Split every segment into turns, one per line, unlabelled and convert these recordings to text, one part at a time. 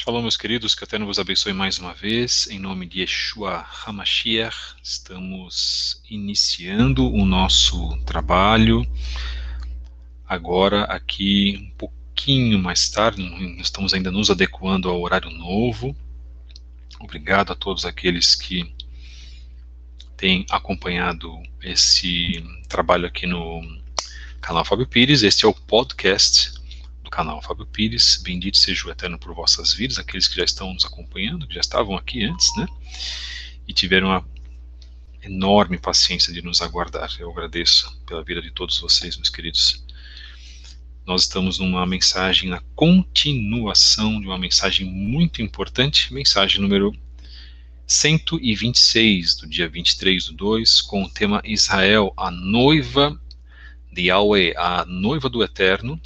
Shalom, meus queridos, que o Eterno vos abençoe mais uma vez, em nome de Yeshua HaMashiach. Estamos iniciando o nosso trabalho, agora aqui um pouquinho mais tarde, estamos ainda nos adequando ao horário novo. Obrigado a todos aqueles que têm acompanhado esse trabalho aqui no canal Fábio Pires. Este é o podcast do canal Fábio Pires. Bendito seja o Eterno por vossas vidas, aqueles que já estão nos acompanhando, que já estavam aqui antes, né? E tiveram a enorme paciência de nos aguardar. Eu agradeço pela vida de todos vocês, meus queridos. Nós estamos numa mensagem, na continuação de uma mensagem muito importante, mensagem número 126, do dia 23/2, com o tema Israel, a noiva de Yahweh, a noiva do Eterno,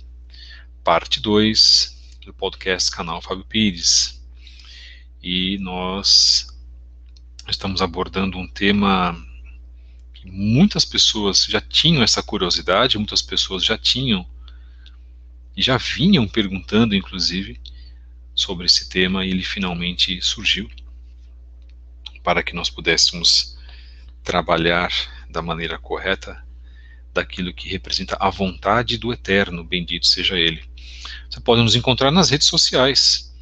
parte 2 do podcast canal Fábio Pires. E nós estamos abordando um tema que muitas pessoas já tinham essa curiosidade, muitas pessoas já tinham e já vinham perguntando, inclusive, sobre esse tema, e ele finalmente surgiu para que nós pudéssemos trabalhar da maneira correta daquilo que representa a vontade do Eterno, bendito seja Ele. Você pode nos encontrar nas redes sociais.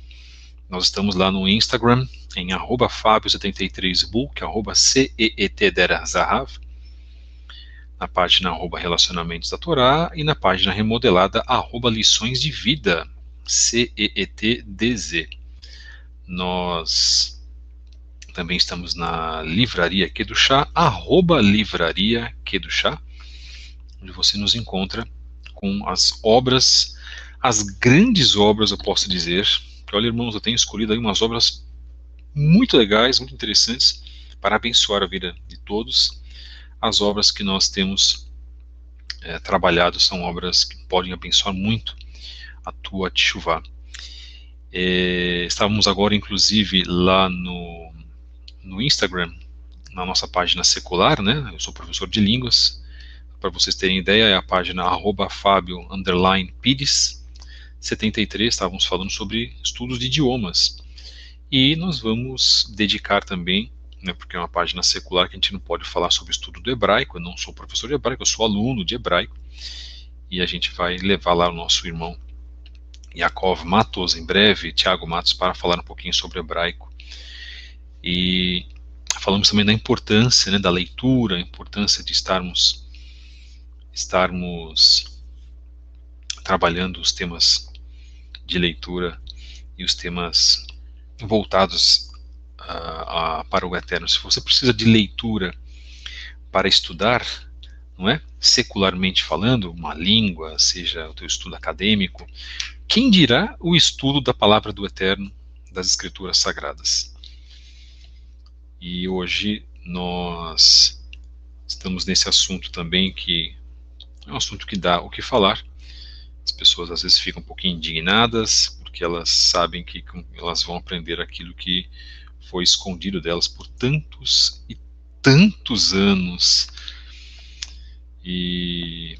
Nós estamos lá no Instagram, em @Fabio73book, @CEETDerazahav, na página @Relacionamentos da Torá e na página remodelada @Lições de Vida, CEETDZ. Nós também estamos na Livraria Kedushá, @Livraria Kedushá, onde você nos encontra com as obras, as grandes obras, eu posso dizer. Olha, irmãos, eu tenho escolhido aí umas obras muito legais, muito interessantes, para abençoar a vida de todos. As obras que nós temos trabalhado são obras que podem abençoar muito a tua teshuvá. Estávamos agora, inclusive, lá no Instagram, na nossa página secular, né? Eu sou professor de línguas. Para vocês terem ideia, é a página @Fabio_Pires73. Estávamos falando sobre estudos de idiomas. E nós vamos dedicar também, né, porque é uma página secular que a gente não pode falar sobre o estudo do hebraico. Eu não sou professor de hebraico, eu sou aluno de hebraico. E a gente vai levar lá o nosso irmão Yaakov Matos, em breve, Tiago Matos, para falar um pouquinho sobre hebraico. E falamos também da importância, né, da leitura, a importância de estarmos trabalhando os temas de leitura e os temas voltados para o Eterno. Se você precisa de leitura para estudar, não é? Secularmente falando, uma língua, seja o teu estudo acadêmico, quem dirá o estudo da palavra do Eterno, das Escrituras Sagradas? E hoje nós estamos nesse assunto também, que é um assunto que dá o que falar. As pessoas às vezes ficam um pouquinho indignadas, porque elas sabem que elas vão aprender aquilo que foi escondido delas por tantos e tantos anos. E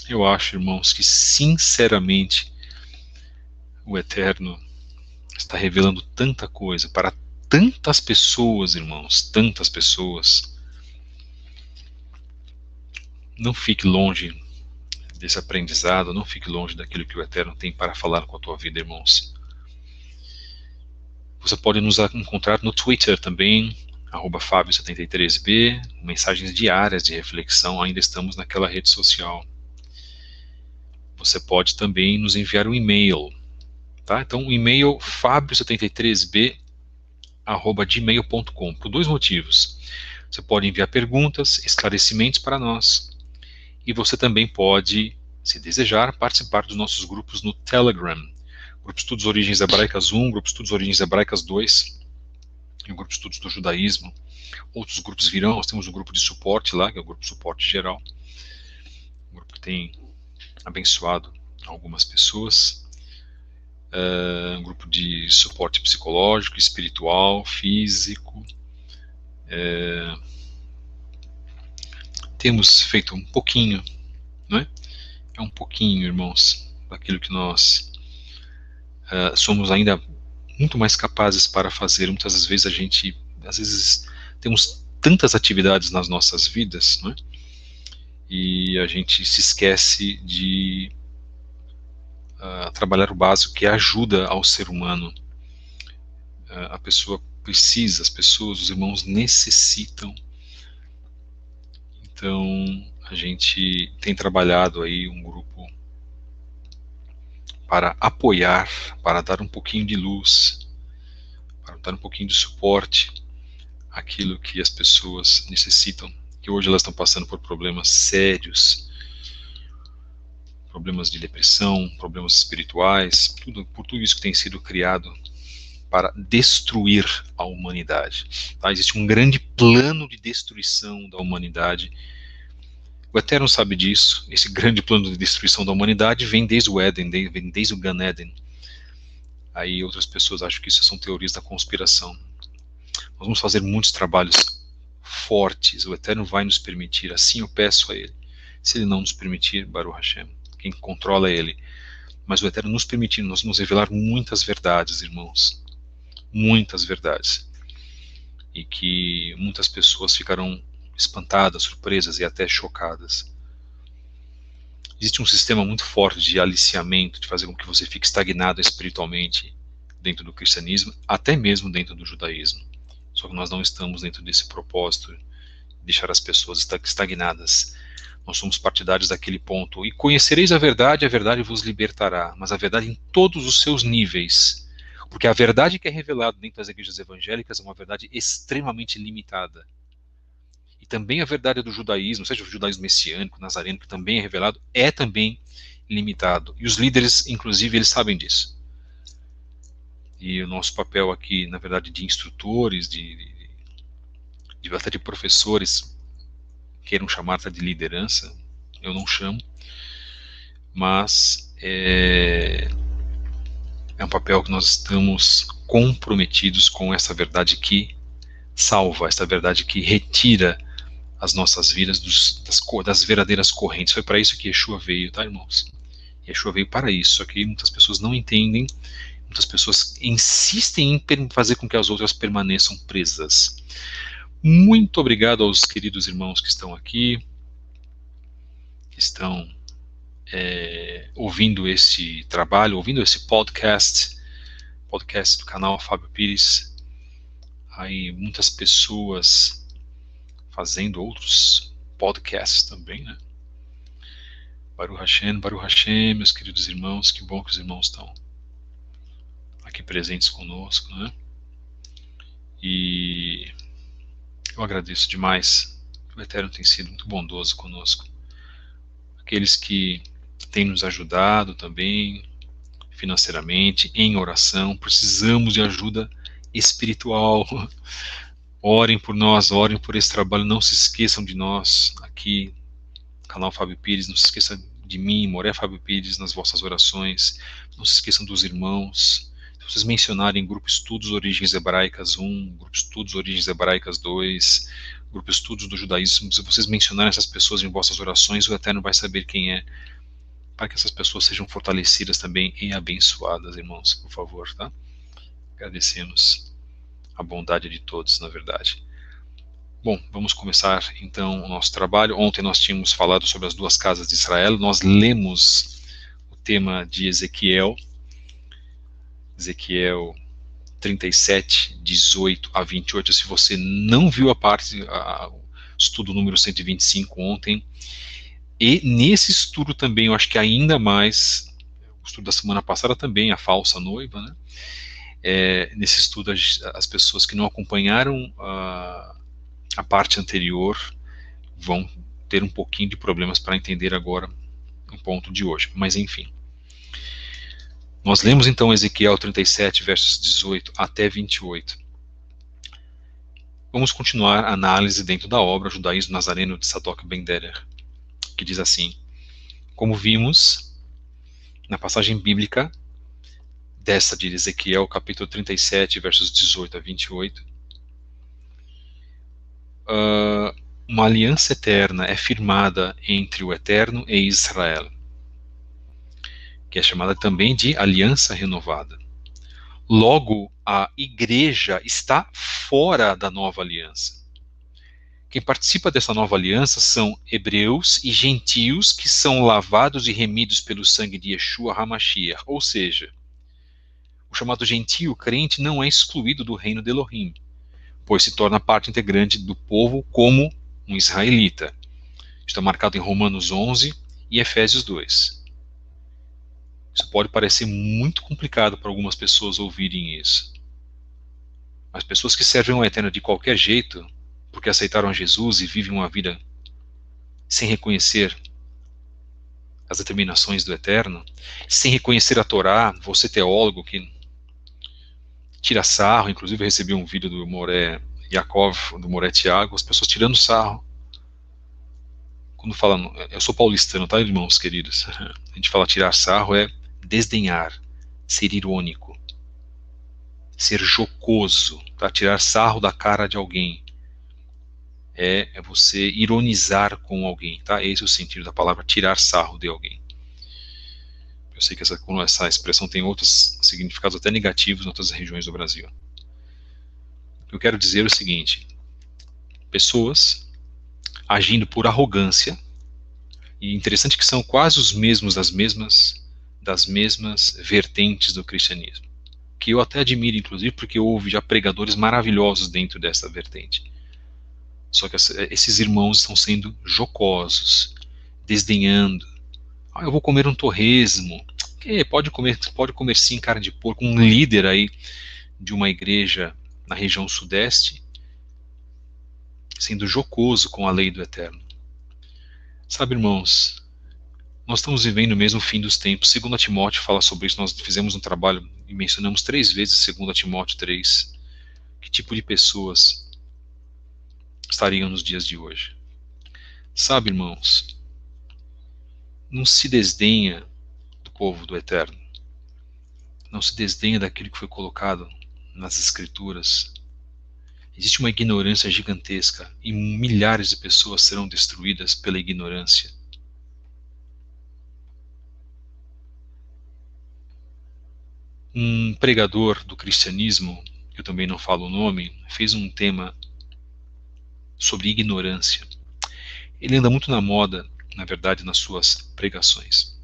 eu acho, irmãos, que sinceramente o Eterno está revelando tanta coisa para tantas pessoas, irmãos, tantas pessoas. Não fique longe desse aprendizado, não fique longe daquilo que o Eterno tem para falar com a tua vida, irmãos. Você pode nos encontrar no Twitter também, @Fabio73b, mensagens diárias de reflexão, ainda estamos naquela rede social. Você pode também nos enviar um e-mail, tá? Então o e-mail fabio73b@gmail.com, por dois motivos. Você pode enviar perguntas, esclarecimentos para nós, e você também pode, se desejar, participar dos nossos grupos no Telegram. Grupo Estudos Origens Hebraicas 1, Grupo Estudos Origens Hebraicas 2, e o Grupo Estudos do Judaísmo. Outros grupos virão, nós temos um grupo de suporte lá, que é o Grupo Suporte Geral. Um grupo que tem abençoado algumas pessoas. Um grupo de suporte psicológico, espiritual, físico. Temos feito um pouquinho, não é? É um pouquinho, irmãos, daquilo que nós somos ainda muito mais capazes para fazer. Muitas das vezes às vezes, temos tantas atividades nas nossas vidas, não é? E a gente se esquece de trabalhar o básico, que é ajuda ao ser humano. A pessoa precisa, as pessoas, os irmãos necessitam. Então, a gente tem trabalhado aí um grupo para apoiar, para dar um pouquinho de luz, para dar um pouquinho de suporte àquilo que as pessoas necessitam, que hoje elas estão passando por problemas sérios, problemas de depressão, problemas espirituais, por tudo isso que tem sido criado para destruir a humanidade. Tá? Existe um grande plano de destruição da humanidade. O Eterno sabe disso. Esse grande plano de destruição da humanidade vem desde o Éden, vem desde o Gan Eden. Aí outras pessoas acham que isso são teorias da conspiração. Nós vamos fazer muitos trabalhos fortes. O Eterno vai nos permitir. Assim eu peço a Ele. Se Ele não nos permitir, Baruch Hashem, quem controla é Ele. Mas o Eterno nos permitir, nós vamos revelar muitas verdades, irmãos. Muitas verdades. E que muitas pessoas ficarão espantadas, surpresas e até chocadas. Existe um sistema muito forte de aliciamento, de fazer com que você fique estagnado espiritualmente dentro do cristianismo, até mesmo dentro do judaísmo. Só que nós não estamos dentro desse propósito de deixar as pessoas estagnadas. Nós somos partidários daquele ponto. E conhecereis a verdade vos libertará. Mas a verdade em todos os seus níveis. Porque a verdade que é revelada dentro das igrejas evangélicas é uma verdade extremamente limitada. E também a verdade do judaísmo, seja o judaísmo messiânico, nazareno, que também é revelado, é também limitado. E os líderes, inclusive, eles sabem disso. E o nosso papel aqui, na verdade, de instrutores, até de professores, queiram chamar até de liderança, eu não chamo, mas é um papel que nós estamos comprometidos com essa verdade que salva, essa verdade que retira as nossas vidas das verdadeiras correntes. Foi para isso que Yeshua veio, tá, irmãos? Yeshua veio para isso, só que muitas pessoas não entendem, muitas pessoas insistem em fazer com que as outras permaneçam presas. Muito obrigado aos queridos irmãos que estão aqui, que estão ouvindo esse trabalho, ouvindo esse podcast do canal Fábio Pires. Aí muitas pessoas fazendo outros podcasts também, né? Baruch Hashem, meus queridos irmãos, que bom que os irmãos estão aqui presentes conosco, né? E eu agradeço demais, o Eterno tem sido muito bondoso conosco. Aqueles que têm nos ajudado também, financeiramente, em oração, precisamos de ajuda espiritual. Orem por nós, orem por esse trabalho, não se esqueçam de nós aqui, canal Fábio Pires, não se esqueçam de mim, Moré Fábio Pires, nas vossas orações, não se esqueçam dos irmãos. Se vocês mencionarem Grupo Estudos Origens Hebraicas 1, Grupo Estudos Origens Hebraicas 2, Grupo Estudos do Judaísmo, se vocês mencionarem essas pessoas em vossas orações, o Eterno vai saber quem é, para que essas pessoas sejam fortalecidas também e abençoadas, irmãos, por favor, tá? Agradecemos a bondade de todos, na verdade. Bom, vamos começar então o nosso trabalho. Ontem nós tínhamos falado sobre as duas casas de Israel, nós lemos o tema de Ezequiel 37, 18 a 28. Se você não viu o estudo número 125 ontem, e nesse estudo também, eu acho que ainda mais, o estudo da semana passada também, a falsa noiva, né? Nesse estudo, as pessoas que não acompanharam a parte anterior vão ter um pouquinho de problemas para entender agora o ponto de hoje, mas enfim. Nós lemos então Ezequiel 37, versos 18 até 28. Vamos continuar a análise dentro da obra Judaísmo Nazareno de Tzadok Ben Derer, que diz assim: como vimos na passagem bíblica desta de Ezequiel, capítulo 37, versos 18 a 28, uma aliança eterna é firmada entre o Eterno e Israel, que é chamada também de aliança renovada. Logo, a igreja está fora da nova aliança. Quem participa dessa nova aliança são hebreus e gentios que são lavados e remidos pelo sangue de Yeshua HaMashiach. Ou seja, o chamado gentio crente não é excluído do reino de Elohim, pois se torna parte integrante do povo como um israelita. Está marcado em Romanos 11 e Efésios 2. Isso pode parecer muito complicado para algumas pessoas ouvirem isso. Mas pessoas que servem ao Eterno de qualquer jeito, porque aceitaram Jesus e vivem uma vida sem reconhecer as determinações do Eterno, sem reconhecer a Torá, você teólogo que tira sarro, inclusive eu recebi um vídeo do Moré Yaakov, do Moré Tiago, as pessoas tirando sarro. Quando falam, eu sou paulistano, tá, irmãos queridos? A gente fala tirar sarro é desdenhar, ser irônico, ser jocoso, tá? Tirar sarro da cara de alguém. É você ironizar com alguém, tá? Esse é o sentido da palavra tirar sarro de alguém. Eu sei que essa expressão tem outros significados até negativos em outras regiões do Brasil. Eu quero dizer o seguinte: pessoas agindo por arrogância, e interessante que são quase os mesmos das mesmas vertentes do cristianismo, que eu até admiro, inclusive, porque houve já pregadores maravilhosos dentro dessa vertente. Só que esses irmãos estão sendo jocosos, desdenhando. Eu vou comer um torresmo. Pode comer sim carne de porco. Um líder aí de uma igreja na região sudeste sendo jocoso com a lei do Eterno. Sabe, irmãos, nós estamos vivendo mesmo o fim dos tempos. 2 Timóteo fala sobre isso. Nós fizemos um trabalho e mencionamos 3 vezes 2 Timóteo 3. Que tipo de pessoas estariam nos dias de hoje? Sabe, irmãos, não se desdenha do povo do Eterno. Não se desdenha daquilo que foi colocado nas Escrituras. Existe uma ignorância gigantesca e milhares de pessoas serão destruídas pela ignorância. Um pregador do cristianismo, que eu também não falo o nome, fez um tema sobre ignorância. Ele anda muito na moda, na verdade, nas suas pregações.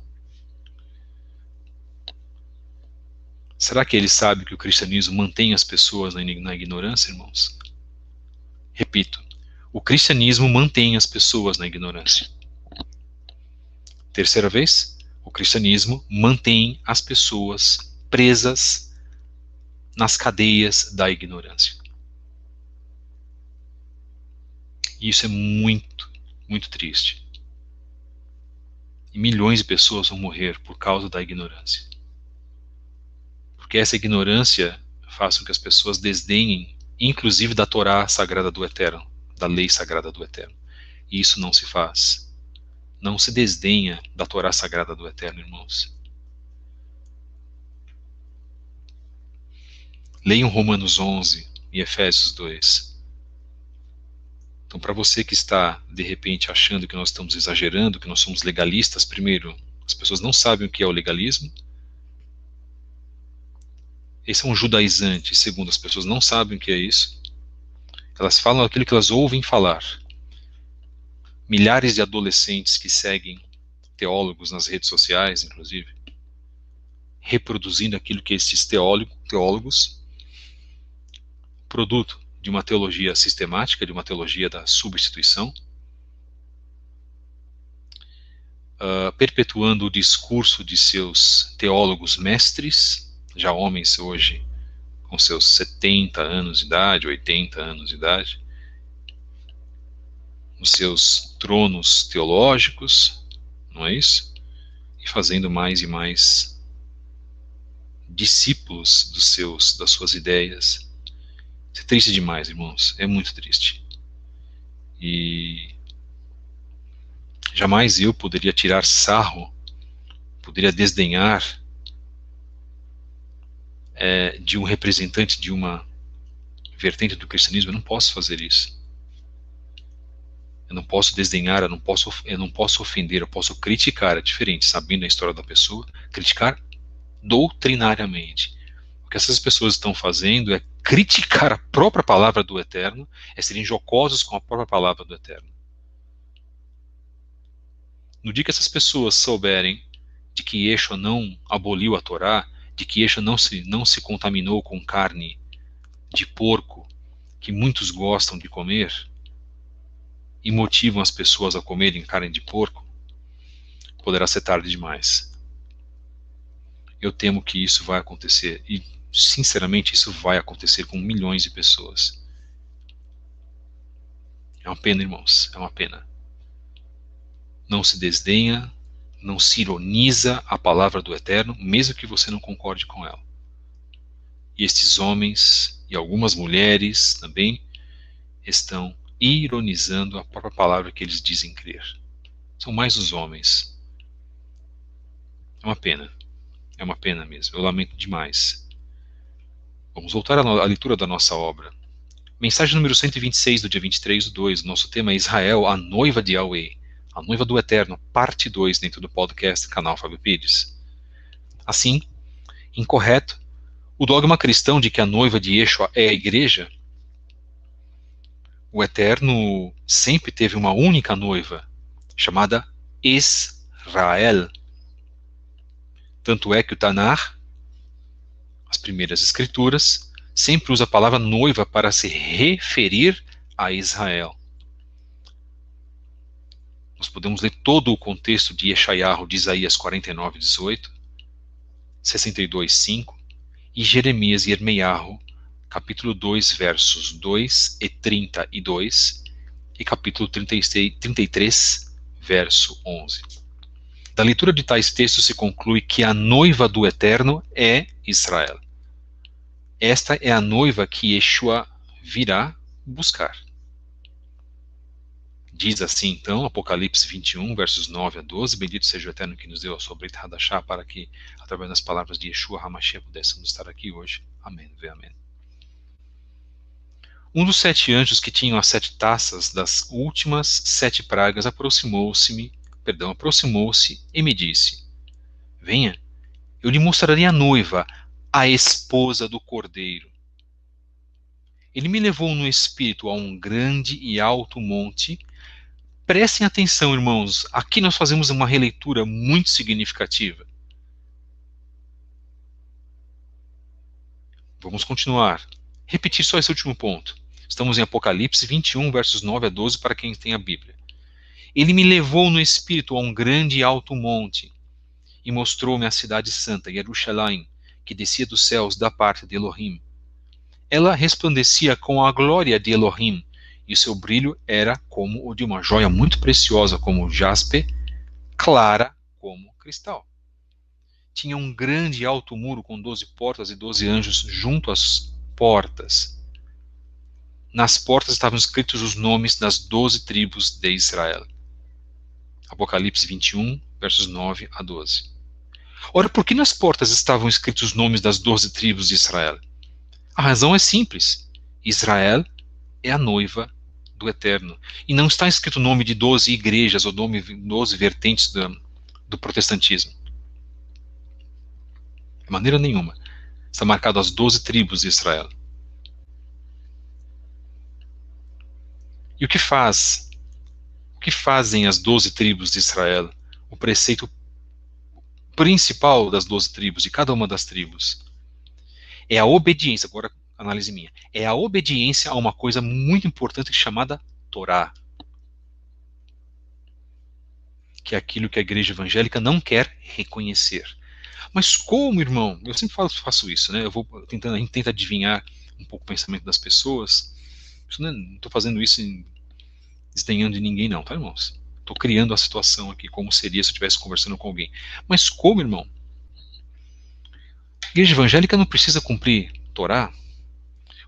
Será que ele sabe que o cristianismo mantém as pessoas na ignorância, irmãos? Repito, o cristianismo mantém as pessoas na ignorância. Terceira vez, o cristianismo mantém as pessoas presas nas cadeias da ignorância. E isso é muito, muito triste. E milhões de pessoas vão morrer por causa da ignorância. Porque essa ignorância faz com que as pessoas desdenhem, inclusive da Torá sagrada do Eterno, da lei sagrada do Eterno. E isso não se faz. Não se desdenha da Torá sagrada do Eterno, irmãos. Leiam Romanos 11 e Efésios 2. Então, para você que está, de repente, achando que nós estamos exagerando, que nós somos legalistas, primeiro, as pessoas não sabem o que é o legalismo. Esse é um judaizante. Segundo, as pessoas não sabem o que é isso. Elas falam aquilo que elas ouvem falar. Milhares de adolescentes que seguem teólogos nas redes sociais, inclusive, reproduzindo aquilo que esses teólogos, produto de uma teologia sistemática, de uma teologia da substituição, perpetuando o discurso de seus teólogos mestres, já homens hoje com seus 70 anos de idade, 80 anos de idade, nos seus tronos teológicos, não é isso? E fazendo mais e mais discípulos das suas ideias. Isso é triste demais, irmãos, é muito triste. E jamais eu poderia tirar sarro, poderia desdenhar de um representante de uma vertente do cristianismo. Eu não posso fazer isso. Eu não posso desdenhar, eu não posso ofender, eu posso criticar, é diferente, sabendo a história da pessoa, criticar doutrinariamente. O que essas pessoas estão fazendo é criticar a própria palavra do Eterno, é serem jocosos com a própria palavra do Eterno. No dia que essas pessoas souberem de que Yeshua não aboliu a Torá, de que Yeshua não se contaminou com carne de porco, que muitos gostam de comer, e motivam as pessoas a comerem carne de porco, poderá ser tarde demais. Eu temo que isso vai acontecer, e sinceramente isso vai acontecer com milhões de pessoas. É uma pena, irmãos, é uma pena. Não se desdenha, não se ironiza a palavra do Eterno, mesmo que você não concorde com ela. E estes homens e algumas mulheres também estão ironizando a própria palavra que eles dizem crer. São mais os homens. É uma pena mesmo, eu lamento demais. Vamos voltar à leitura da nossa obra. Mensagem número 126 do dia 23/2, nosso tema é Israel, a noiva de Yahweh, a noiva do Eterno, parte 2 dentro do podcast canal Fábio Pires. Assim, incorreto, o dogma cristão de que a noiva de Yeshua é a igreja. O Eterno sempre teve uma única noiva, chamada Israel. Tanto é que o Tanar, as primeiras escrituras, sempre usa a palavra noiva para se referir a Israel. Nós podemos ler todo o contexto de Yeshayahu, de Isaías 49:18, 62:5, e Jeremias e Irmeiahu, capítulo 2, versos 2 e 32, e capítulo 33, verso 11. Da leitura de tais textos se conclui que a noiva do Eterno é Israel. Esta é a noiva que Yeshua virá buscar. Diz assim, então, Apocalipse 21, versos 9-12, bendito seja o Eterno que nos deu a sua Brit Hadashah, para que, através das palavras de Yeshua HaMashiach, pudéssemos estar aqui hoje. Amém, amém. Um dos 7 anjos que tinham as 7 taças das últimas 7 pragas aproximou-se e me disse: venha, eu lhe mostrarei a noiva, a esposa do Cordeiro. Ele me levou no espírito a um grande e alto monte. Prestem atenção, irmãos, aqui nós fazemos uma releitura muito significativa. Vamos continuar. Repetir só esse último ponto. Estamos em Apocalipse 21, versos 9-12, para quem tem a Bíblia. Ele me levou no espírito a um grande e alto monte e mostrou-me a cidade santa, Jerusalém, que descia dos céus da parte de Elohim. Ela resplandecia com a glória de Elohim, e o seu brilho era como o de uma joia muito preciosa, como jaspe, clara como cristal. Tinha um grande e alto muro com 12 portas e 12 anjos junto às portas. Nas portas estavam escritos os nomes das 12 tribos de Israel. Apocalipse 21, versos 9-12. Ora, por que nas portas estavam escritos os nomes das 12 tribos de Israel? A razão é simples. Israel é a noiva do Eterno. E não está escrito o nome de 12 igrejas ou 12 vertentes do protestantismo. De maneira nenhuma. Está marcado as 12 tribos de Israel. E o que fazem as 12 tribos de Israel? O preceito principal das 12 tribos, de cada uma das tribos, é a obediência. Agora, análise minha. É a obediência a uma coisa muito importante chamada Torá. Que é aquilo que a igreja evangélica não quer reconhecer. Mas como, irmão? Eu sempre faço isso, né? A gente tenta adivinhar um pouco o pensamento das pessoas. Não estou fazendo isso desdenhando de ninguém, não, tá, irmãos? Estou criando a situação aqui, como seria se eu estivesse conversando com alguém. Mas como, irmão? A igreja evangélica não precisa cumprir Torá?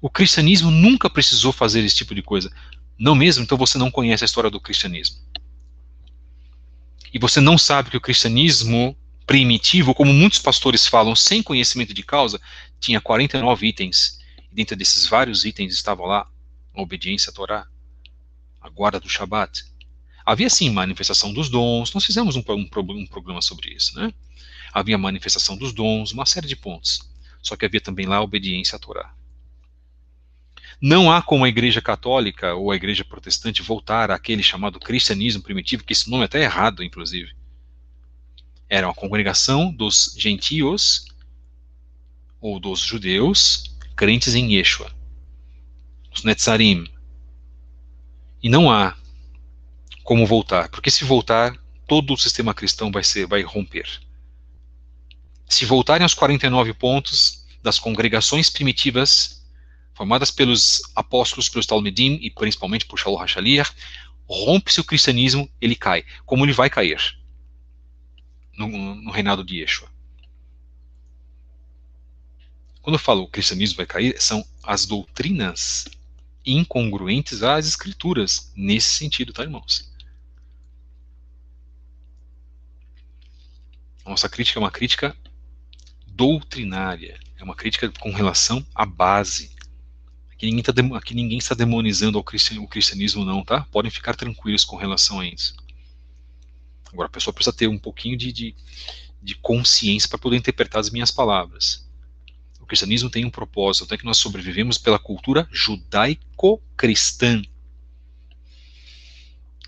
O cristianismo nunca precisou fazer esse tipo de coisa. Não mesmo? Então você não conhece a história do cristianismo. E você não sabe que o cristianismo primitivo, como muitos pastores falam, sem conhecimento de causa, tinha 49 itens. E dentro desses vários itens estavam lá a obediência à Torá, a guarda do Shabat. Havia sim manifestação dos dons, nós fizemos um programa sobre isso, né? Havia manifestação dos dons, uma série de pontos. Só que havia também lá a obediência à Torá. Não há como a Igreja Católica ou a Igreja Protestante voltar àquele chamado cristianismo primitivo, que esse nome é até errado, inclusive. Era uma congregação dos gentios ou dos judeus crentes em Yeshua, os Netzarim. E não há como voltar, porque se voltar, todo o sistema cristão vai romper. Se voltarem aos 49 pontos das congregações primitivas, formadas pelos apóstolos, pelos Talmidim e principalmente por Shaul HaShaliach, rompe-se o cristianismo, ele cai. Como ele vai cair no reinado de Yeshua. Quando eu falo o cristianismo vai cair, são as doutrinas incongruentes às escrituras, nesse sentido, tá, irmãos? A nossa crítica é uma crítica doutrinária, é uma crítica com relação à base. Aqui ninguém está demonizando o cristianismo não, tá? Podem ficar tranquilos com relação a isso. Agora, a pessoa precisa ter um pouquinho de consciência para poder interpretar as minhas palavras. O cristianismo tem um propósito, até que nós sobrevivemos pela cultura judaico-cristã.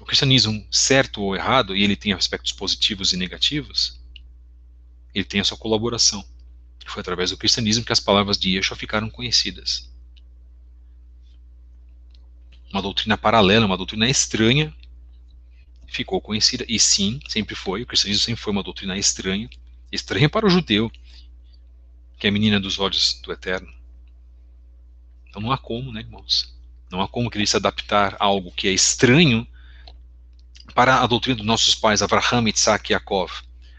O cristianismo, certo ou errado, e ele tem aspectos positivos e negativos, ele tem a sua colaboração. E foi através do cristianismo que as palavras de Yeshua ficaram conhecidas. Uma doutrina paralela, uma doutrina estranha, ficou conhecida, e sim, sempre foi, o cristianismo sempre foi uma doutrina estranha, estranha para o judeu, que é a menina dos olhos do Eterno. Então não há como, né, irmãos? Não há como querer se adaptar a algo que é estranho para a doutrina dos nossos pais, Avraham, Isaac e Yaakov.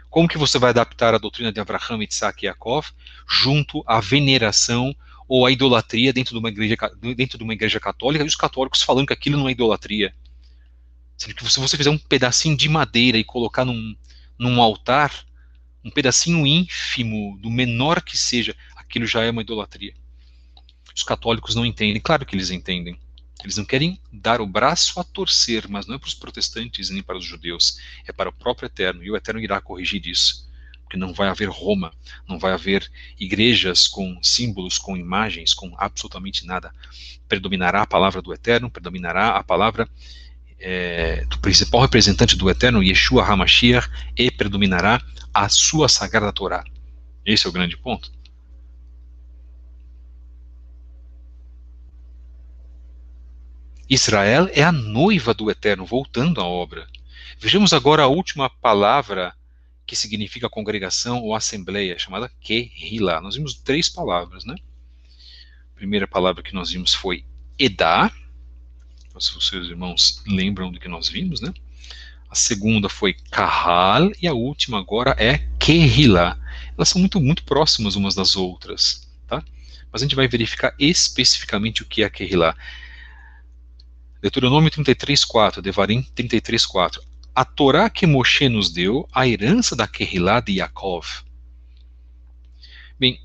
Como que você vai adaptar a doutrina de Avraham, Isaac e Yaakov junto à veneração ou à idolatria dentro de uma igreja católica, e os católicos falando que aquilo não é idolatria? Sendo que se você fizer um pedacinho de madeira e colocar num altar, um pedacinho ínfimo, do menor que seja, aquilo já é uma idolatria. Os católicos não entendem, claro que eles entendem. Eles não querem dar o braço a torcer, mas não é para os protestantes nem para os judeus, é para o próprio Eterno, e o Eterno irá corrigir isso. Porque não vai haver Roma, não vai haver igrejas com símbolos, com imagens, com absolutamente nada. Predominará a palavra do Eterno, predominará a palavra do principal representante do Eterno, Yeshua HaMashiach, e predominará a sua sagrada Torá. Esse é o grande ponto. Israel é a noiva do Eterno, voltando à obra. Vejamos agora a última palavra que significa congregação ou assembleia, chamada Kehillah. Nós vimos 3 palavras, né? A primeira palavra que nós vimos foi Edá. Se os seus irmãos lembram do que nós vimos, né? A segunda foi Kahal e a última agora é Kehillah. Elas são muito, muito próximas umas das outras, tá? Mas a gente vai verificar especificamente o que é Kehillah. Deuteronômio 33:4, Devarim 33:4. A Torá que Moshe nos deu, a herança da Kehillah de Yaakov. Bem,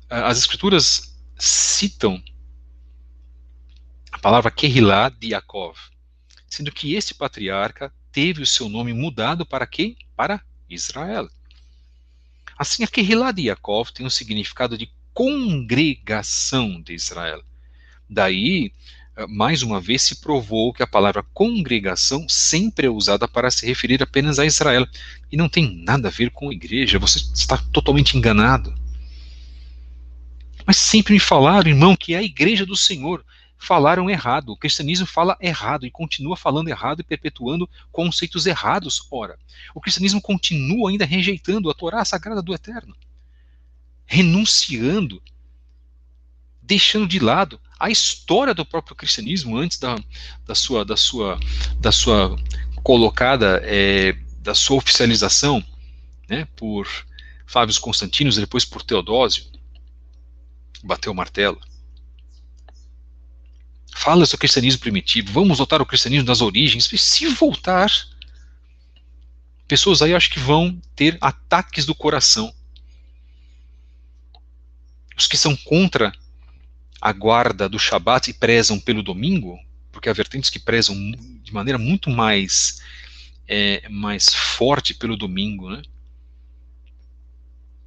as escrituras citam a palavra Kehillah de Yaakov, sendo que esse patriarca teve o seu nome mudado para quem? Para Israel. Assim, a Kehillah de Yaakov tem um significado de congregação de Israel. Daí, mais uma vez, se provou que a palavra congregação sempre é usada para se referir apenas a Israel. E não tem nada a ver com igreja, você está totalmente enganado. Mas sempre me falaram, irmão, que é a igreja do Senhor. Falaram errado, o cristianismo fala errado e continua falando errado e perpetuando conceitos errados. Ora, o cristianismo continua ainda rejeitando a Torá sagrada do Eterno, renunciando, deixando de lado a história do próprio cristianismo antes da sua colocada, da sua oficialização, né, por Flávio Constantinos e depois por Teodósio. Bateu o martelo. Fala sobre o cristianismo primitivo, vamos voltar ao cristianismo das origens. Se voltar, pessoas aí acho que vão ter ataques do coração. Os que são contra a guarda do Shabat e prezam pelo domingo, porque há vertentes que prezam de maneira muito mais forte pelo domingo, né?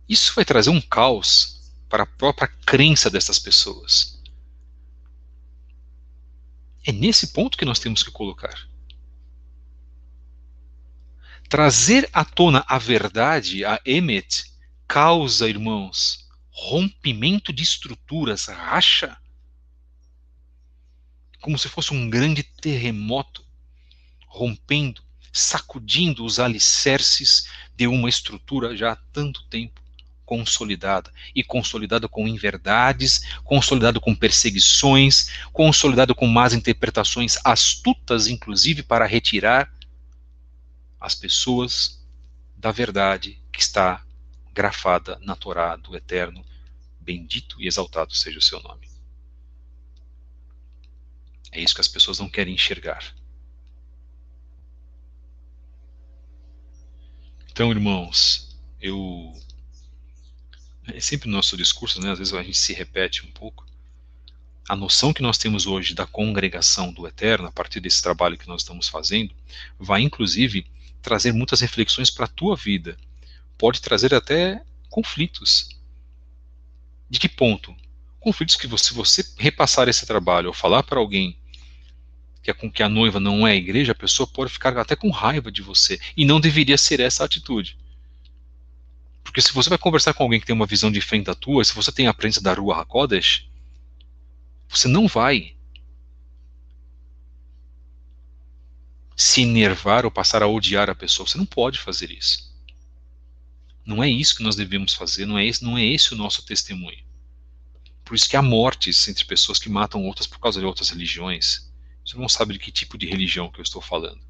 Isso vai trazer um caos para a própria crença dessas pessoas. É nesse ponto que nós temos que colocar. Trazer à tona a verdade, a Emet, causa, irmãos, rompimento de estruturas, racha, como se fosse um grande terremoto, rompendo, sacudindo os alicerces de uma estrutura já há tanto tempo consolidada, e consolidada com inverdades, consolidado com perseguições, consolidado com más interpretações astutas, inclusive, para retirar as pessoas da verdade que está grafada na Torá do Eterno. Bendito e exaltado seja o seu nome. É isso que as pessoas não querem enxergar. Então, irmãos, é sempre no nosso discurso, né, às vezes a gente se repete um pouco. A noção que nós temos hoje da congregação do Eterno, a partir desse trabalho que nós estamos fazendo, vai inclusive trazer muitas reflexões para a tua vida. Pode trazer até conflitos. De que ponto? Conflitos que se você repassar esse trabalho ou falar para alguém que a noiva não é a igreja, a pessoa pode ficar até com raiva de você. E não deveria ser essa a atitude. Porque se você vai conversar com alguém que tem uma visão diferente da tua, se você tem a presença da Ruach HaKodesh, você não vai se enervar ou passar a odiar a pessoa. Você não pode fazer isso. Não é isso que nós devemos fazer, não é esse o nosso testemunho. Por isso que há mortes entre pessoas que matam outras por causa de outras religiões. Você não sabe de que tipo de religião que eu estou falando.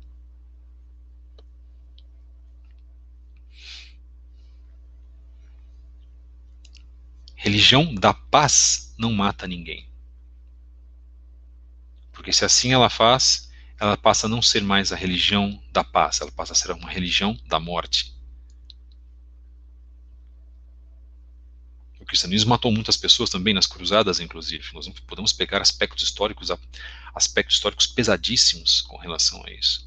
Religião da paz não mata ninguém. Porque se assim ela faz, ela passa a não ser mais a religião da paz, ela passa a ser uma religião da morte. O cristianismo matou muitas pessoas também nas cruzadas, inclusive. Nós não podemos pegar aspectos históricos pesadíssimos com relação a isso.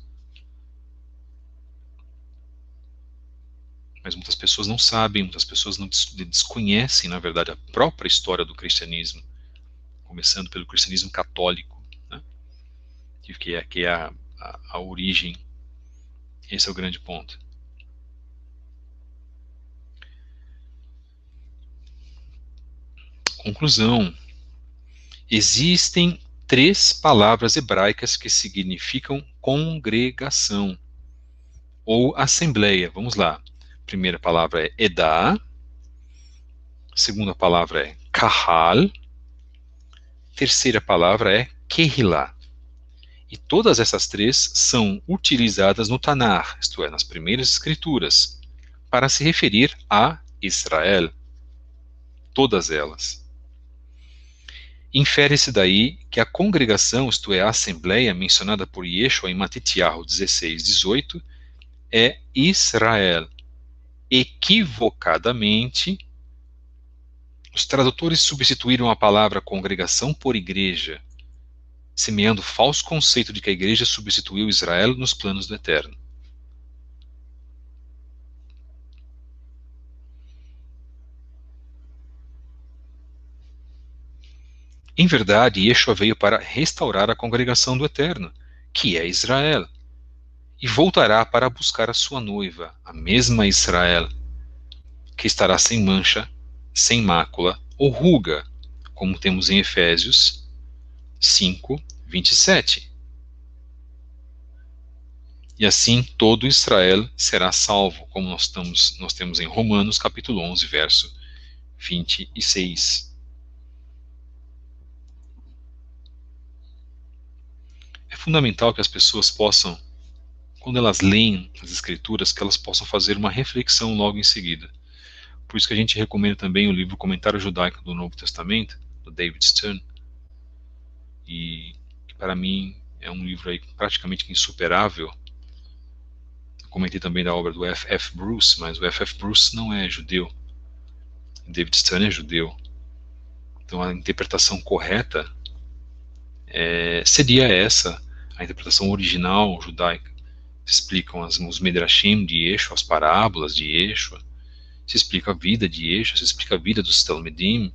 Mas muitas pessoas não sabem, muitas pessoas não desconhecem, na verdade, a própria história do cristianismo, começando pelo cristianismo católico, né? que é a origem. Esse é o grande ponto. Conclusão. Existem 3 palavras hebraicas que significam congregação ou assembleia. Vamos lá. A primeira palavra é Edah, a segunda palavra é Kahal, a terceira palavra é Kehillah. E todas essas 3 são utilizadas no Tanar, isto é, nas primeiras escrituras, para se referir a Israel. Todas elas. Infere-se daí que a congregação, isto é, a assembleia mencionada por Yeshua em Matitiahu 16:18, é Israel. Equivocadamente, os tradutores substituíram a palavra congregação por igreja, semeando o falso conceito de que a igreja substituiu Israel nos planos do Eterno. Em verdade, Yeshua veio para restaurar a congregação do Eterno, que é Israel, e voltará para buscar a sua noiva, a mesma Israel, que estará sem mancha, sem mácula ou ruga, como temos em Efésios 5:27. E assim todo Israel será salvo, como nós temos em Romanos capítulo 11, verso 26. É fundamental que as pessoas possam, quando elas leem as Escrituras, que elas possam fazer uma reflexão logo em seguida. Por isso que a gente recomenda também o livro Comentário Judaico do Novo Testamento, do David Stern, e para mim é um livro aí praticamente insuperável. Eu comentei também da obra do F.F. Bruce, mas o F.F. Bruce não é judeu. David Stern é judeu. Então a interpretação correta seria essa, a interpretação original judaica. Explicam os Midrashim de Yeshua, as parábolas de Yeshua, se explica a vida de Yeshua, se explica a vida dos Talmidim,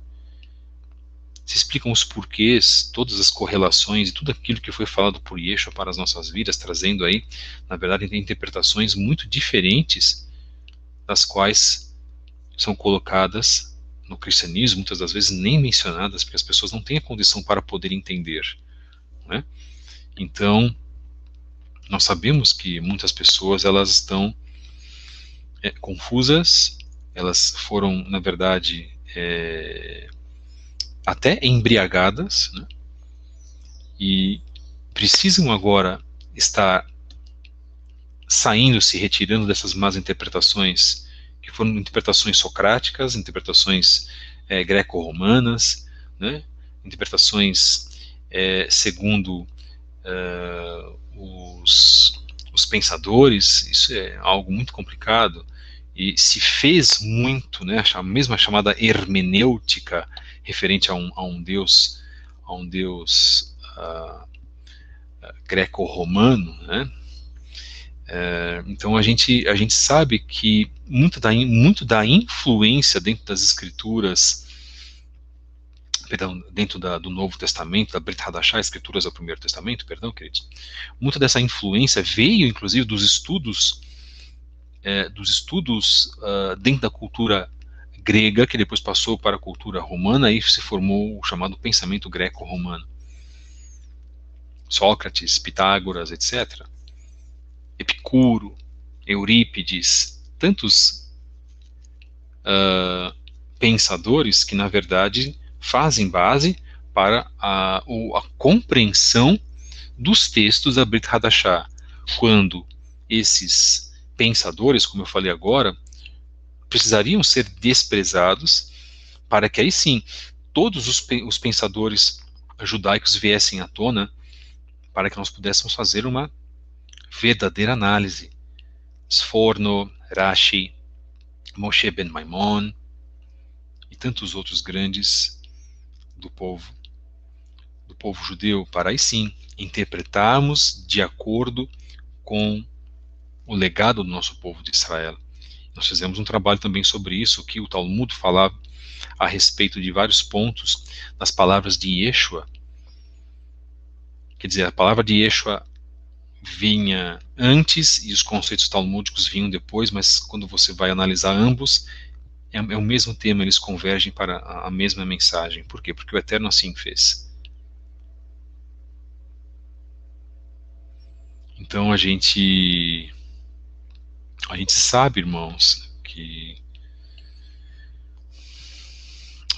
se explicam os porquês, todas as correlações e tudo aquilo que foi falado por Yeshua para as nossas vidas, trazendo aí, na verdade, interpretações muito diferentes das quais são colocadas no cristianismo, muitas das vezes nem mencionadas, porque as pessoas não têm a condição para poder entender, né? Então, nós sabemos que muitas pessoas elas estão confusas, elas foram, na verdade, até embriagadas, né? E precisam agora estar saindo, se retirando dessas más interpretações, que foram interpretações socráticas, interpretações greco-romanas, né? Interpretações segundo os pensadores. Isso é algo muito complicado, e se fez muito, né, a mesma chamada hermenêutica, referente a um Deus greco-romano, né? Então a gente sabe que muito da influência dentro das escrituras, perdão, dentro do Novo Testamento, da Brit Hadashah, escrituras do Primeiro Testamento, perdão, queridos, muita dessa influência veio, inclusive, dos estudos dentro da cultura grega, que depois passou para a cultura romana, e se formou o chamado pensamento greco-romano. Sócrates, Pitágoras, etc. Epicuro, Eurípides, tantos pensadores que, na verdade, fazem base para a compreensão dos textos da Brit Hadashah, quando esses pensadores, como eu falei agora, precisariam ser desprezados, para que aí sim todos os pensadores judaicos viessem à tona, para que nós pudéssemos fazer uma verdadeira análise. Sforno, Rashi, Moshe ben Maimon e tantos outros grandes do povo judeu, para aí sim interpretarmos de acordo com o legado do nosso povo de Israel. Nós fizemos um trabalho também sobre isso, que o Talmud falava a respeito de vários pontos das palavras de Yeshua. Quer dizer, a palavra de Yeshua vinha antes e os conceitos talmúdicos vinham depois, mas quando você vai analisar ambos, é o mesmo tema, eles convergem para a mesma mensagem. Por quê? Porque o Eterno assim fez. Então a gente sabe, irmãos, que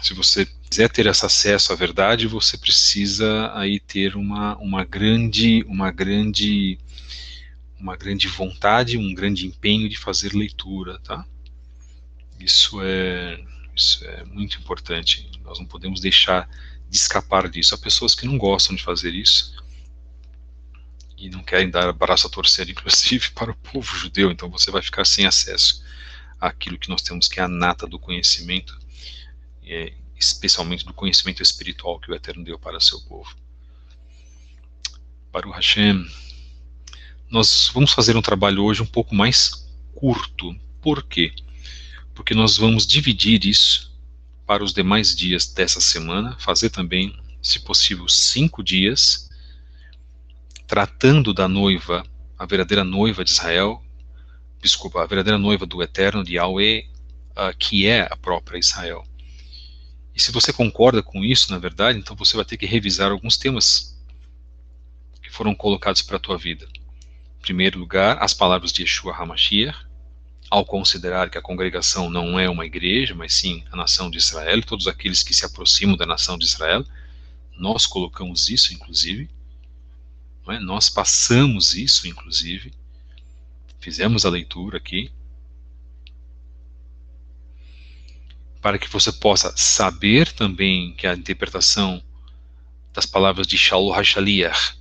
se você quiser ter esse acesso à verdade, você precisa aí ter uma grande vontade, um grande empenho de fazer leitura, tá? Isso é muito importante. Nós não podemos deixar de escapar disso. Há pessoas que não gostam de fazer isso e não querem dar braço a torcer, inclusive, para o povo judeu. Então você vai ficar sem acesso àquilo que nós temos, que é a nata do conhecimento, especialmente do conhecimento espiritual que o Eterno deu para seu povo. Baruch Hashem. Nós vamos fazer um trabalho hoje um pouco mais curto. Por quê? Porque nós vamos dividir isso para os demais dias dessa semana, fazer também, se possível, 5 dias, tratando da noiva, a verdadeira noiva de Israel, a verdadeira noiva do Eterno, de Yahweh, que é a própria Israel. E se você concorda com isso, na verdade, então você vai ter que revisar alguns temas que foram colocados para a tua vida. Em primeiro lugar, as palavras de Yeshua HaMashiach, ao considerar que a congregação não é uma igreja, mas sim a nação de Israel, todos aqueles que se aproximam da nação de Israel. Nós colocamos isso, inclusive, não é? Nós passamos isso, inclusive, fizemos a leitura aqui, para que você possa saber também que a interpretação das palavras de Shaul HaShaliach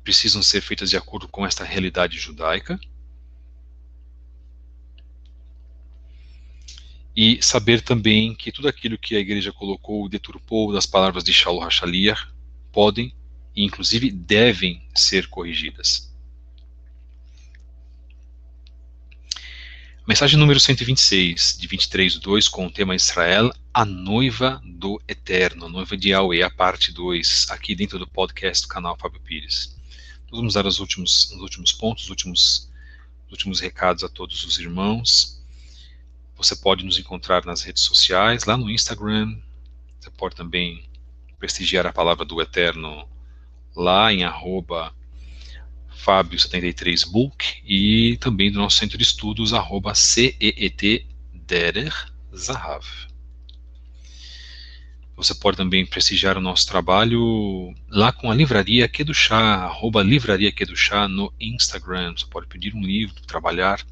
precisam ser feitas de acordo com esta realidade judaica, e saber também que tudo aquilo que a igreja colocou, deturpou das palavras de Shaul HaShaliach, podem e inclusive devem ser corrigidas. Mensagem número 126, de 23/2, com o tema Israel, a noiva do Eterno, a noiva de Yahweh, a parte 2, aqui dentro do podcast do canal Fábio Pires. Nós vamos dar os últimos pontos, os últimos recados a todos os irmãos. Você pode nos encontrar nas redes sociais, lá no Instagram. Você pode também prestigiar a palavra do Eterno lá em @Fábio73book e também do nosso centro de estudos @CEET-Zahav. Você pode também prestigiar o nosso trabalho lá com a Livraria Kedushá, @Livraria Kedushá no Instagram. Você pode pedir um livro, trabalhar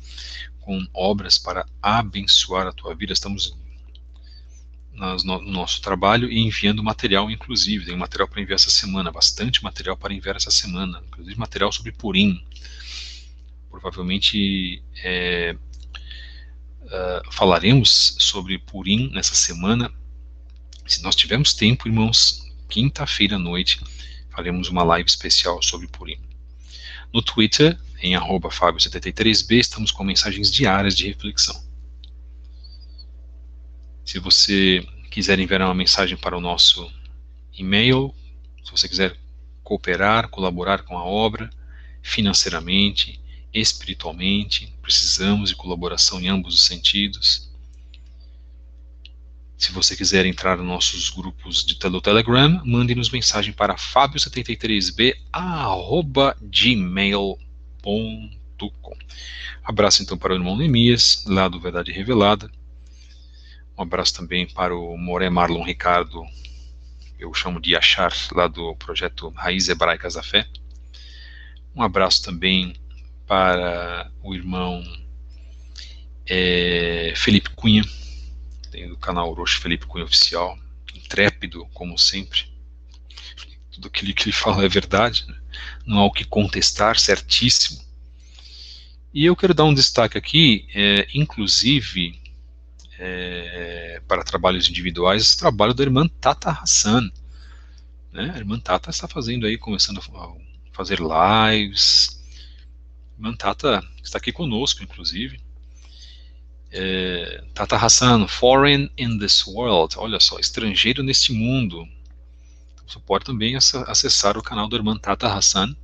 com obras para abençoar a tua vida. Estamos no nosso trabalho e enviando material, inclusive. Tem material para enviar essa semana, bastante material para enviar essa semana, inclusive material sobre Purim. Provavelmente falaremos sobre Purim nessa semana. Se nós tivermos tempo, irmãos, quinta-feira à noite, faremos uma live especial sobre Purim. No Twitter, em @Fábio73b, estamos com mensagens diárias de reflexão. Se você quiser enviar uma mensagem para o nosso e-mail, se você quiser cooperar, colaborar com a obra, financeiramente, espiritualmente, precisamos de colaboração em ambos os sentidos. Se você quiser entrar nos nossos grupos do Telegram, mande-nos mensagem para fabio73b@gmail.com. Abraço então para o irmão Neemias, lá do Verdade Revelada. Um abraço também para o Moré Marlon Ricardo, eu chamo de Achar, lá do projeto Raiz Hebraicas da Fé. Um abraço também para o irmão Felipe Cunha, tem do canal Roxo Felipe Cunha Oficial, intrépido, como sempre. Tudo aquilo que ele fala é verdade, né? Não há o que contestar, certíssimo. E eu quero dar um destaque aqui, inclusive, para trabalhos individuais, o trabalho da irmã Tata Hassan. Né? A irmã Tata está fazendo aí, começando a fazer lives. A irmã Tata está aqui conosco, inclusive. Tata Hassan, Foreign in this World, olha só, estrangeiro neste mundo. Você pode também acessar o canal da irmã Tata Hassan.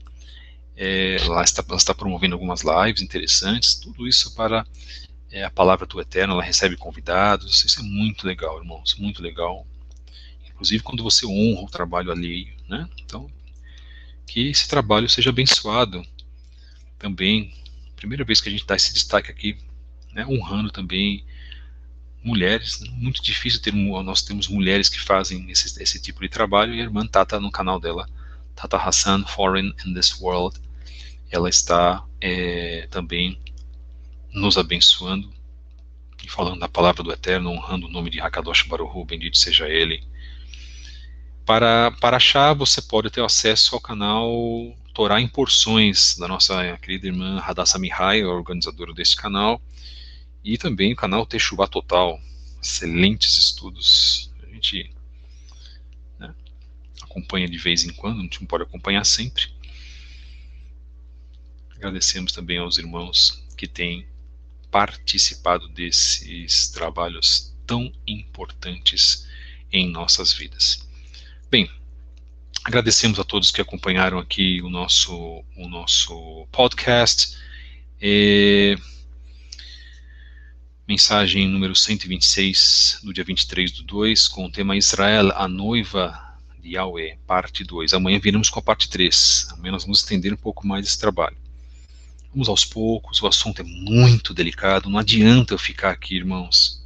Lá ela está promovendo algumas lives interessantes, tudo isso para a palavra do Eterno. Ela recebe convidados, isso é muito legal, irmãos, muito legal. Inclusive quando você honra o trabalho alheio, né? Então, que esse trabalho seja abençoado também. Primeira vez que a gente dá esse destaque aqui, né? Honrando também mulheres. Muito difícil nós temos mulheres que fazem esse tipo de trabalho, e a irmã Tata, no canal dela, Tata Hassan, Foreign in this World, ela está também nos abençoando e falando da palavra do Eterno, honrando o nome de Hakadosh Baruch Hu, bendito seja ele. Para achar, você pode ter acesso ao canal Torá em Porções, da nossa querida irmã Hadassah Mihai, a organizadora deste canal, e também o canal Teshuvah Total, excelentes estudos. A gente acompanha de vez em quando, a gente não pode acompanhar sempre. Agradecemos também aos irmãos que têm participado desses trabalhos tão importantes em nossas vidas. Bem, agradecemos a todos que acompanharam aqui o nosso podcast. Mensagem número 126, do dia 23/2, com o tema Israel, a noiva de Yahweh, parte 2. Amanhã viremos com a parte 3. Amanhã nós vamos estender um pouco mais esse trabalho. Vamos aos poucos, o assunto é muito delicado, não adianta eu ficar aqui, irmãos.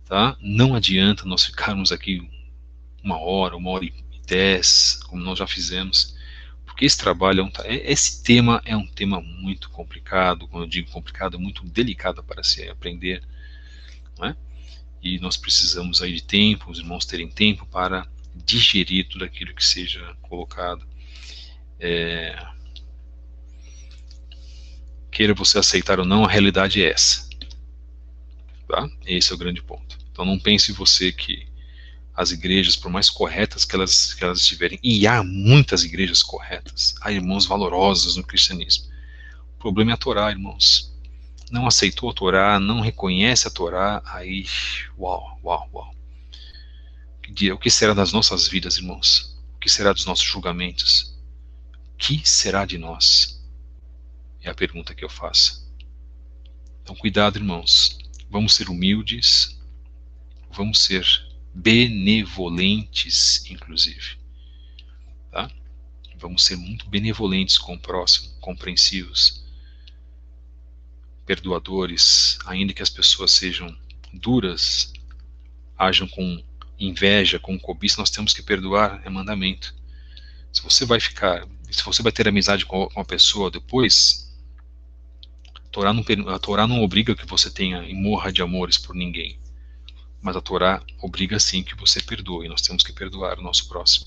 Tá? Não adianta nós ficarmos aqui 1h10, como nós já fizemos, porque esse trabalho, esse tema é um tema muito complicado. Quando eu digo complicado, é muito delicado para se aprender, não é? E nós precisamos aí de tempo, os irmãos terem tempo para digerir tudo aquilo que seja colocado. Queira você aceitar ou não, a realidade é essa. Tá? Esse é o grande ponto. Então não pense você que as igrejas, por mais corretas que elas estiverem, e há muitas igrejas corretas, há irmãos valorosos no cristianismo. O problema é a Torá, irmãos. não aceitou a Torá, não reconhece a Torá, aí, uau, uau, uau. O que será das nossas vidas, irmãos? O que será dos nossos julgamentos? O que será de nós? É a pergunta que eu faço. Então, cuidado, irmãos. Vamos ser humildes, vamos ser benevolentes, inclusive. Tá? Vamos ser muito benevolentes com o próximo, compreensivos, perdoadores, ainda que as pessoas sejam duras, ajam com inveja, com cobiça, nós temos que perdoar, é mandamento. Se você vai ter amizade com uma pessoa depois, a Torá não obriga que você tenha e morra de amores por ninguém. Mas a Torá obriga sim que você perdoe. Nós temos que perdoar o nosso próximo.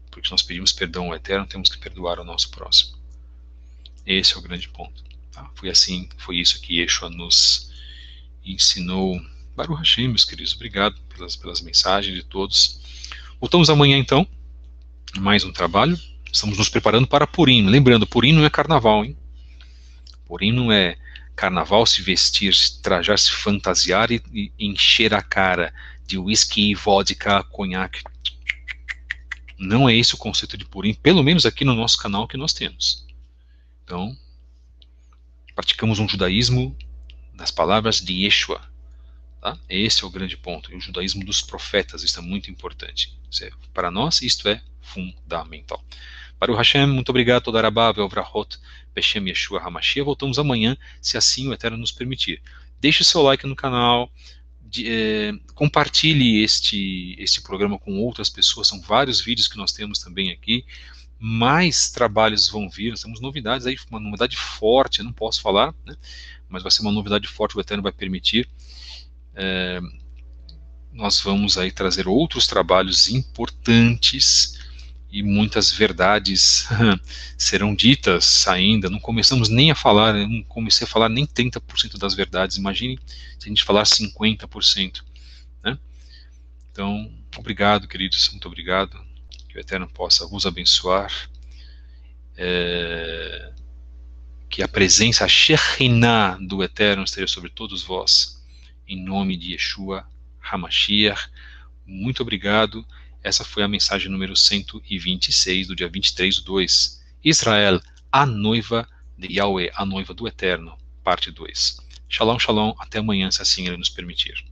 Porque nós pedimos perdão ao Eterno, temos que perdoar o nosso próximo. Esse é o grande ponto. Tá? Foi isso que Yeshua nos ensinou. Baruch Hashem, meus queridos, obrigado pelas mensagens de todos. Voltamos amanhã então, mais um trabalho. Estamos nos preparando para Purim. Lembrando, Purim não é carnaval, hein? Purim não é carnaval, se vestir, se trajar, se fantasiar e encher a cara de whisky, vodka, conhaque. Não é esse o conceito de Purim, pelo menos aqui no nosso canal que nós temos. Então, praticamos um judaísmo das palavras de Yeshua. Tá? Esse é o grande ponto. E o judaísmo dos profetas, isso é muito importante. Para nós, isto é fundamental. Baruch Hashem, muito obrigado, Toda Rabá, Velvrahot, Beshem Yeshua HaMashiach. Voltamos amanhã, se assim o Eterno nos permitir. Deixe seu like no canal, compartilhe este programa com outras pessoas. São vários vídeos que nós temos também aqui. Mais trabalhos vão vir, nós temos novidades aí, uma novidade forte, eu não posso falar, né? Mas vai ser uma novidade forte, o Eterno vai permitir. Nós vamos aí trazer outros trabalhos importantes e muitas verdades serão ditas ainda. Não começamos nem a falar, não comecei a falar nem 30% das verdades. Imagine se a gente falar 50%. Né? Então, obrigado, queridos, muito obrigado. Que o Eterno possa vos abençoar. Que a presença, a Shekhinah do Eterno esteja sobre todos vós. Em nome de Yeshua HaMashiach. Muito obrigado. Essa foi a mensagem número 126, do dia 23/2. Israel, a noiva de Yahweh, a noiva do Eterno, parte 2. Shalom, shalom, até amanhã, se assim Ele nos permitir.